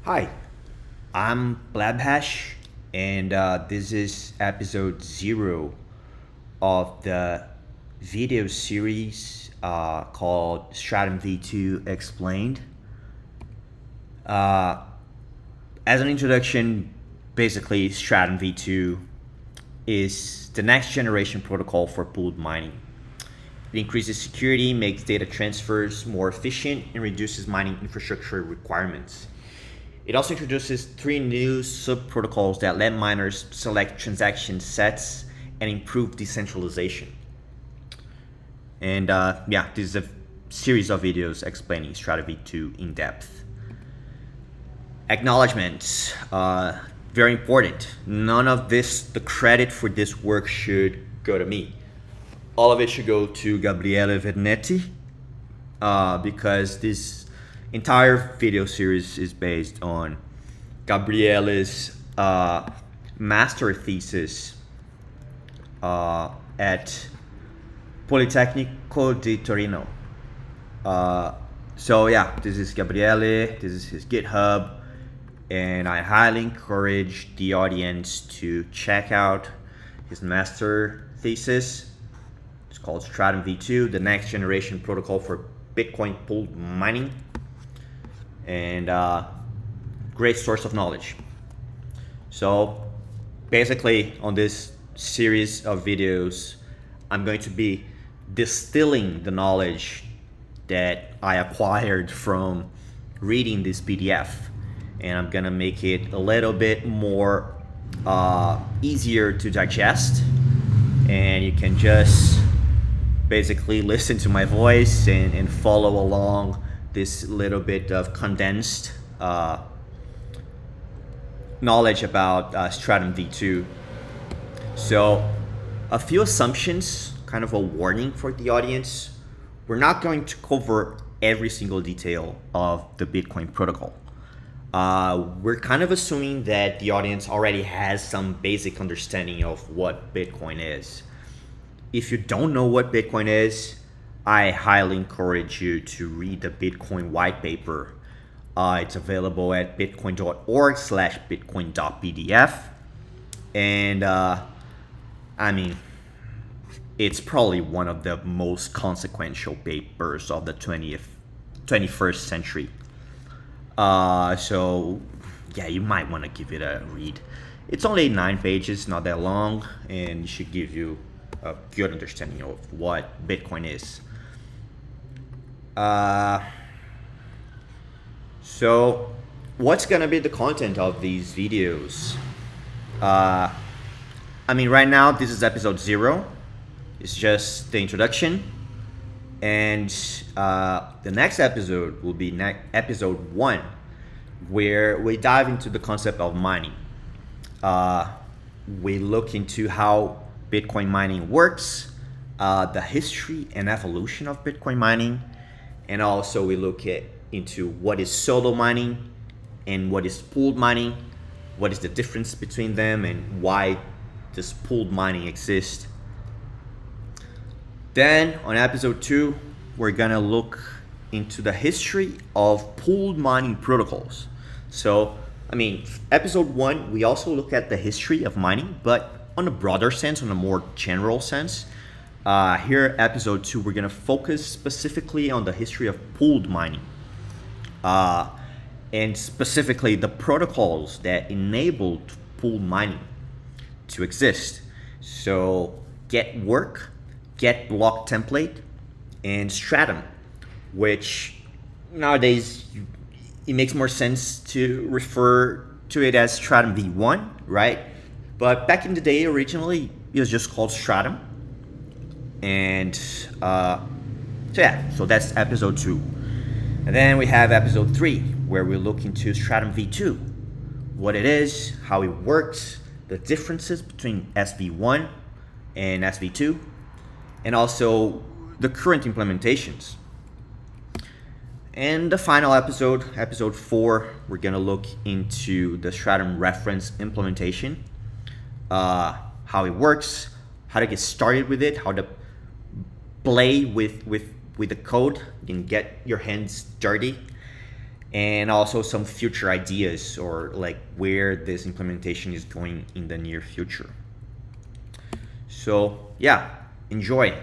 Hi, I'm Blabhash, and this is episode 0 of the video series called Stratum V2 Explained. Uh, as an introduction, basically, Stratum V2 is the next generation protocol for pooled mining. It increases security, makes data transfers more efficient, and reduces mining infrastructure requirements. It also introduces 3 new sub-protocols that let miners select transaction sets and improve decentralization. And this is a series of videos explaining Stratum V2 in depth. Acknowledgements, very important. None of the credit for this work should go to me. All of it should go to Gabriele Vernetti, because this entire video series is based on Gabriele's master thesis at Politecnico Di Torino. This is Gabriele, this is his GitHub, and I highly encourage the audience to check out his master thesis. It's called Stratum V2, the next generation protocol for Bitcoin pooled mining, and great source of knowledge. So basically, on this series of videos, I'm going to be distilling the knowledge that I acquired from reading this PDF, and I'm gonna make it a little bit more easier to digest, and you can just basically listen to my voice and follow along this little bit of condensed knowledge about Stratum V2. So a few assumptions, kind of a warning for the audience. We're not going to cover every single detail of the Bitcoin protocol. We're kind of assuming that the audience already has some basic understanding of what Bitcoin is. If you don't know what Bitcoin is, I highly encourage you to read the Bitcoin white paper. It's available at bitcoin.org/bitcoin.pdf. And it's probably one of the most consequential papers of the 21st century. You might want to give it a read. It's only 9 pages, not that long, and it should give you a good understanding of what Bitcoin is. So what's gonna be the content of these videos? Right now this is episode 0. It's just the introduction, and the next episode will be episode 1, where we dive into the concept of mining. We look into how Bitcoin mining works, the history and evolution of Bitcoin mining, and also we look into what is solo mining and what is pooled mining, what is the difference between them, and why does pooled mining exist. Then on episode 2, we're gonna look into the history of pooled mining protocols. So, episode 1, we also look at the history of mining, but on a broader sense, on a more general sense. Here, episode 2, we're gonna focus specifically on the history of pooled mining, and specifically the protocols that enabled pooled mining to exist. So, Get Work, Get Block Template, and Stratum, which nowadays it makes more sense to refer to it as Stratum V1, right? But back in the day, originally, it was just called Stratum. And so that's episode 2. And then we have episode 3, where we look into Stratum V2, what it is, how it works, the differences between SV1 and SV2, and also the current implementations. And the final episode, episode 4, we're gonna look into the Stratum reference implementation, how it works, how to get started with it, how to play with the code and get your hands dirty, and also some future ideas, or like where this implementation is going in the near future. So yeah, enjoy.